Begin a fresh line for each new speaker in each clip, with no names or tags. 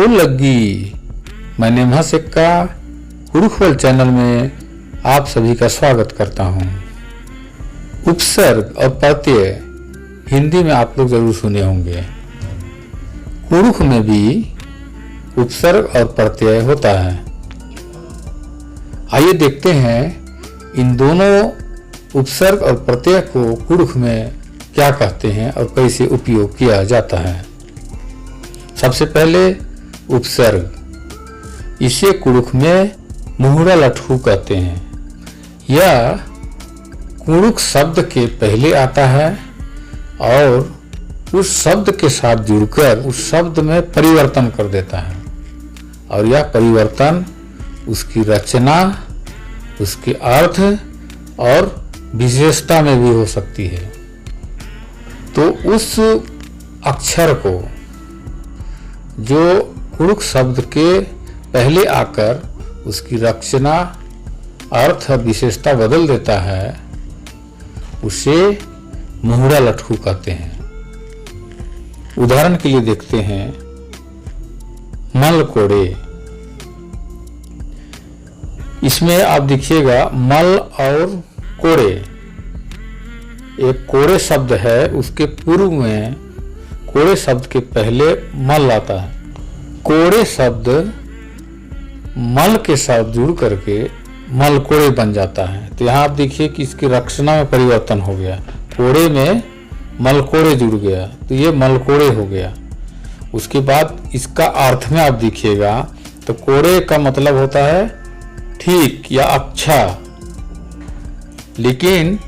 ओ लग्गी, मैं नेम्हा सिक्का कुरुखवल चैनल में आप सभी का स्वागत करता हूँ। उपसर्ग और प्रत्यय हिंदी में आप लोग जरूर सुने होंगे। कुरुख में भी उपसर्ग और प्रत्यय होता है। आइए देखते हैं इन दोनों उपसर्ग और प्रत्यय को कुरुख में क्या कहते हैं और कैसे उपयोग किया जाता है। सबसे पहले उपसर्ग, इसे कुरुख में मुहुरा लठू कहते हैं। यह कुरुख शब्द के पहले आता है और उस शब्द के साथ जुड़कर उस शब्द में परिवर्तन कर देता है, और यह परिवर्तन उसकी रचना, उसके अर्थ और विशेषता में भी हो सकती है। तो उस अक्षर को जो कुरुख शब्द के पहले आकर उसकी रचना, अर्थ और विशेषता बदल देता है, उसे मुहुरा लठू कहते हैं। उदाहरण के लिए देखते हैं, मल कोड़े। इसमें आप देखिएगा मल और कोड़े, एक कोड़े शब्द है, उसके पूर्व में कोड़े शब्द के पहले मल आता है। कोड़े शब्द मल के साथ जुड़ करके मल कोड़े बन जाता है। तो यहाँ आप देखिए कि इसकी रचना में परिवर्तन हो गया, कोड़े में मल कोड़े जुड़ गया, तो ये मल कोड़े हो गया। उसके बाद इसका अर्थ में आप देखिएगा तो कोड़े का मतलब होता है ठीक या अच्छा, लेकिन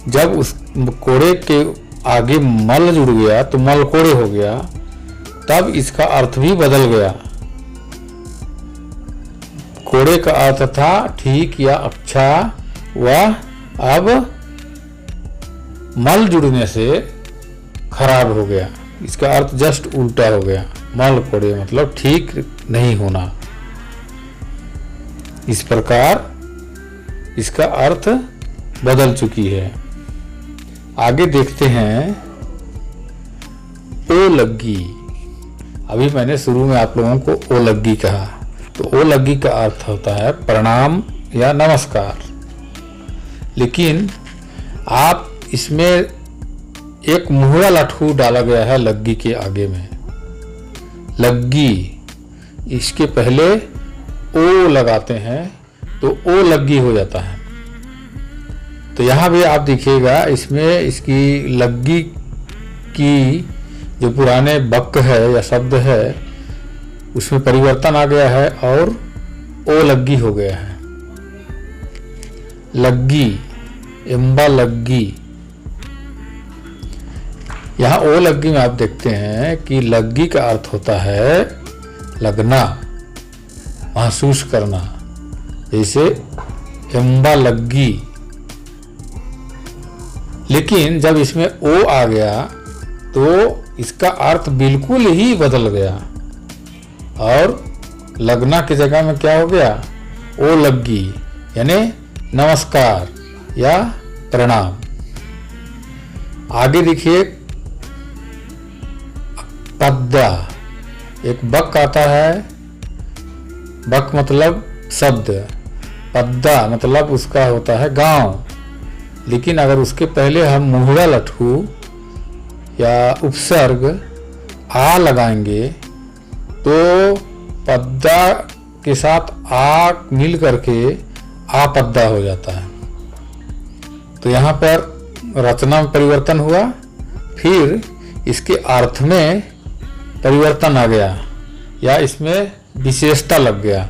जब उस कोड़े के आगे मल जुड़ गया तो मल कोड़े हो गया, तब इसका अर्थ भी बदल गया। कोड़े का अर्थ था ठीक या अच्छा, वह अब मल जुड़ने से खराब हो गया। इसका अर्थ जस्ट उल्टा हो गया। मल कोड़े मतलब ठीक नहीं होना। इस प्रकार इसका अर्थ बदल चुकी है। आगे देखते हैं, ओ लग्गी। अभी मैंने शुरू में आप लोगों को ओ लग्गी कहा, तो ओ लग्गी का अर्थ होता है प्रणाम या नमस्कार। लेकिन आप इसमें एक मुहुरा लठू डाला गया है लग्गी के आगे में। लग्गी, इसके पहले ओ लगाते हैं तो ओ लग्गी हो जाता है। तो यहाँ भी आप देखिएगा, इसमें इसकी लग्गी की जो पुराने वाक्य है या शब्द है उसमें परिवर्तन आ गया है और ओ लग्गी हो गया है। लग्गी, एम्बा लग्गी। यहाँ ओ लग्गी में आप देखते हैं कि लग्गी का अर्थ होता है लगना, महसूस करना, जैसे एम्बा लग्गी। लेकिन जब इसमें ओ आ गया तो इसका अर्थ बिल्कुल ही बदल गया और लगना की जगह में क्या हो गया, ओ लग्गी, यानी नमस्कार या प्रणाम। आगे देखिए, पद्दा। एक बक आता है, बक मतलब शब्द, पद्दा मतलब उसका होता है गांव। लेकिन अगर उसके पहले हम मुहुरा लठू या उपसर्ग आ लगाएंगे तो पद्दा के साथ आ मिल करके आपद्दा हो जाता है। तो यहाँ पर रचना में परिवर्तन हुआ, फिर इसके अर्थ में परिवर्तन आ गया या इसमें विशेषता लग गया।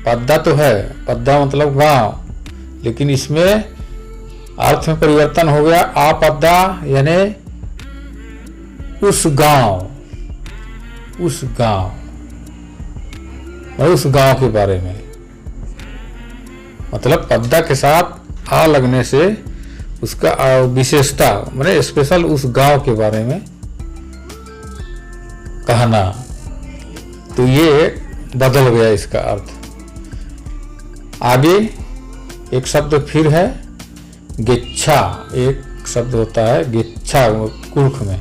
पद्दा तो है, पद्दा मतलब गांव, लेकिन इसमें अर्थ में परिवर्तन हो गया आपद्दा, यानी उस गांव, उस गांव और उस गांव के बारे में। मतलब पद्दा के साथ आ लगने से उसका विशेषता माने स्पेशल उस गांव के बारे में कहना, तो ये बदल गया इसका अर्थ। आगे एक शब्द फिर है गेच्छा। एक शब्द होता है गेच्छा कुरुख में,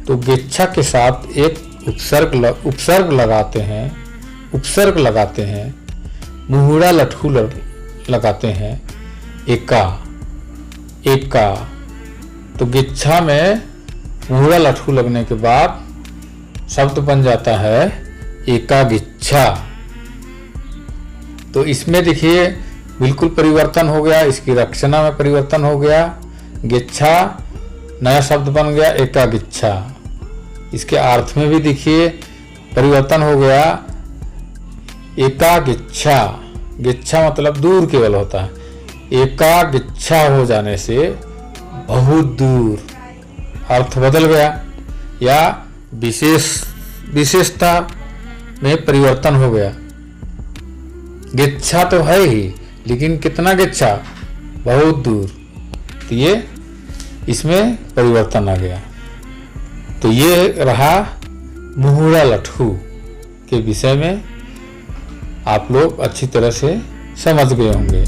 तो गेच्छा के साथ एक उपसर्ग लगाते हैं उपसर्ग लगाते हैं, मुहुड़ा लठू लगाते हैं, एका एका, तो गिच्छा में मुहुड़ा लठू लगने के बाद शब्द बन जाता है एका गिच्छा। तो इसमें देखिए बिल्कुल परिवर्तन हो गया, इसकी रचना में परिवर्तन हो गया, गिच्छा नया शब्द बन गया एका गिच्छा। इसके अर्थ में भी देखिए परिवर्तन हो गया, एका गिच्छा, गिच्छा मतलब दूर केवल होता है, एका गिच्छा हो जाने से बहुत दूर, अर्थ बदल गया या विशेषता में परिवर्तन हो गया। गिच्छा तो है ही, लेकिन कितना गिच्छा, बहुत दूर, तो ये इसमें परिवर्तन आ गया। तो ये रहा मुहुड़ा लठू के विषय में, आप लोग अच्छी तरह से समझ गए होंगे।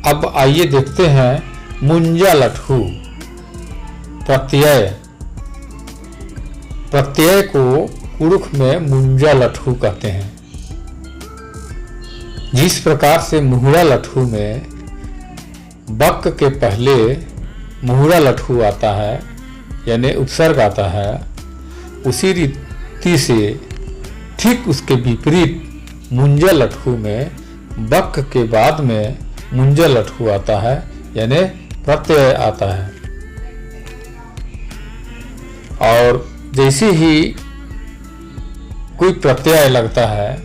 अब आइए देखते हैं मुंजा लठू। प्रत्यय, प्रत्यय को कुड़ुख में मुंजा लठू कहते हैं। जिस प्रकार से मुहुड़ा लठू में बक के पहले मुहुड़ा लठू आता है यानी उपसर्ग आता है, उसी रीति से ठीक उसके विपरीत मुंजा लठू में बक के बाद में मुंजा लठू आता है यानी प्रत्यय आता है। और जैसे ही कोई प्रत्यय लगता है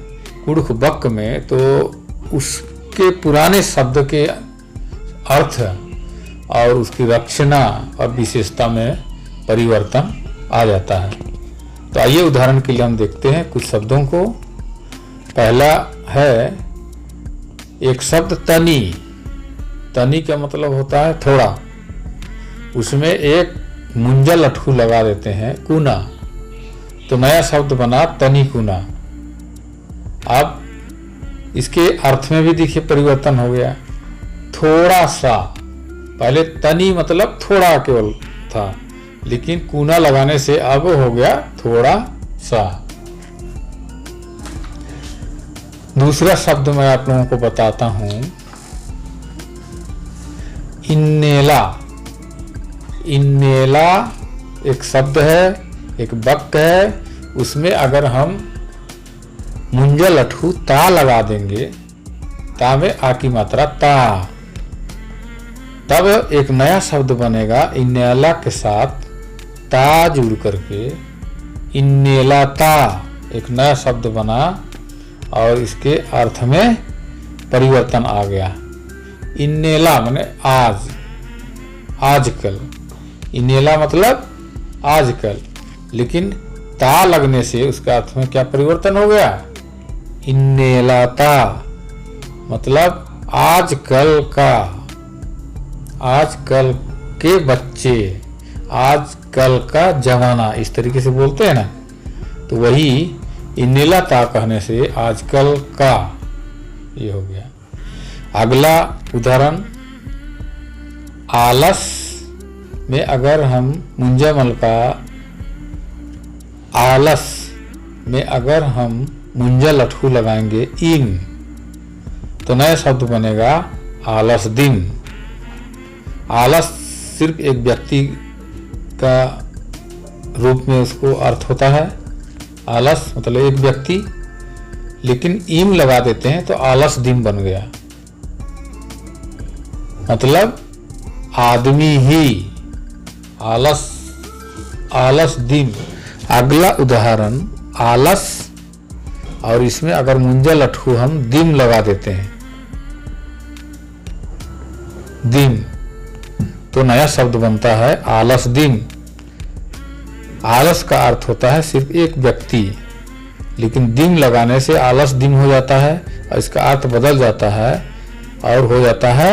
कुड़ुख बक में, तो उसके पुराने शब्द के अर्थ और उसकी रचना और विशेषता में परिवर्तन आ जाता है। तो आइए उदाहरण के लिए हम देखते हैं कुछ शब्दों को। पहला है एक शब्द तनी। तनी का मतलब होता है थोड़ा, उसमें एक मुंजा लठू लगा देते हैं कुना, तो नया शब्द बना तनी कुना। अब इसके अर्थ में भी देखिए परिवर्तन हो गया, थोड़ा सा, पहले तनी मतलब थोड़ा केवल था, लेकिन कुना लगाने से अब हो गया थोड़ा सा। दूसरा शब्द मैं आप लोगों को बताता हूं, इन्नेला। इन्नेला एक शब्द है, एक बक है, उसमें अगर हम मुंजा लठू ता लगा देंगे, ता में आ की मात्रा ता, तब एक नया शब्द बनेगा इन्नेला के साथ ता जुड़ करके, इन्नेला ता एक नया शब्द बना और इसके अर्थ में परिवर्तन आ गया। इन्नेला माने आज, आजकल, इन्नेला मतलब आजकल, लेकिन ता लगने से उसका अर्थ में क्या परिवर्तन हो गया, इन्नेला ता मतलब आजकल का, आजकल के बच्चे, आजकल का जमाना, इस तरीके से बोलते हैं ना, तो वही इन्नेला ता कहने से आजकल का ये हो गया। अगला उदाहरण, आलस में अगर हम मुंजा मल का आलस में अगर हम मुंजा लठू लगाएंगे इन, तो नया शब्द बनेगा आलस दिन। आलस सिर्फ एक व्यक्ति का रूप में उसको अर्थ होता है, आलस मतलब एक व्यक्ति, लेकिन ईम लगा देते हैं तो आलस दिन बन गया, मतलब आदमी ही, आलस, आलस दिन। अगला उदाहरण आलस, और इसमें अगर मुंजा लठू हम दिन लगा देते हैं, दिन, तो नया शब्द बनता है आलस दिन। आलस का अर्थ होता है सिर्फ एक व्यक्ति, लेकिन दिन लगाने से आलस दिन हो जाता है और इसका अर्थ बदल जाता है और हो जाता है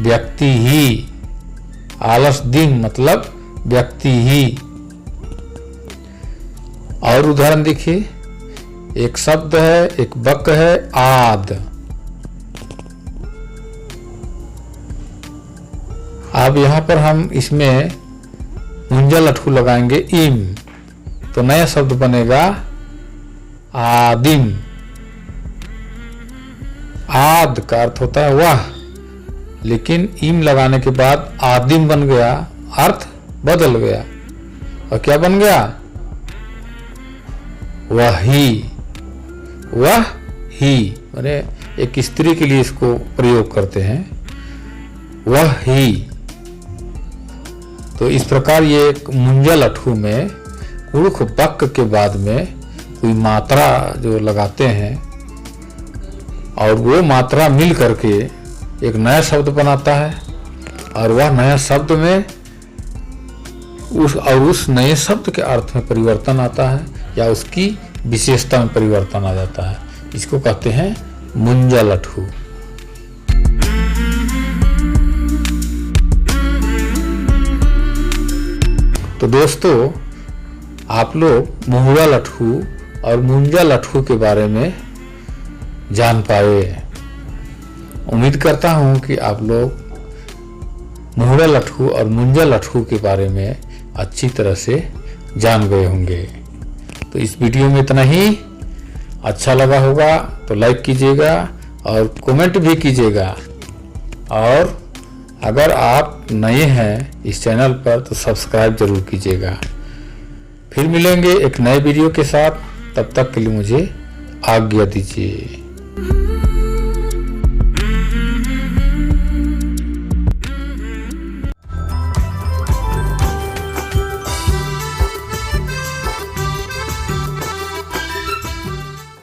व्यक्ति ही। आलस दिन मतलब व्यक्ति ही। और उदाहरण देखिए, एक शब्द है, एक बक है आद। अब यहां पर हम इसमें मुंजा लठू लगाएंगे इम, तो नया शब्द बनेगा आदिम। आद का अर्थ होता है वह, लेकिन इम लगाने के बाद आदिम बन गया, अर्थ बदल गया। और क्या बन गया? वही। वह ही माने एक स्त्री के लिए इसको प्रयोग करते हैं, वह ही। तो इस प्रकार ये एक मुंजा लठू में कुड़ुख बक के बाद में कोई मात्रा जो लगाते हैं और वो मात्रा मिल करके एक नया शब्द बनाता है, और वह नया शब्द में उस नए शब्द के अर्थ में परिवर्तन आता है या उसकी विशेषता में परिवर्तन आ जाता है। इसको कहते हैं मुंजा लठू। तो दोस्तों, आप लोग मुहुरा लठू और मुंजा लठू के बारे में जान पाए। उम्मीद करता हूं कि आप लोग मुहुरा लठू और मुंजा लठू के बारे में अच्छी तरह से जान गए होंगे। तो इस वीडियो में इतना ही। अच्छा लगा होगा तो लाइक कीजिएगा और कमेंट भी कीजिएगा। और अगर आप नए हैं इस चैनल पर तो सब्सक्राइब जरूर कीजिएगा। फिर मिलेंगे एक नए वीडियो के साथ। तब तक के लिए मुझे आज्ञा दीजिए।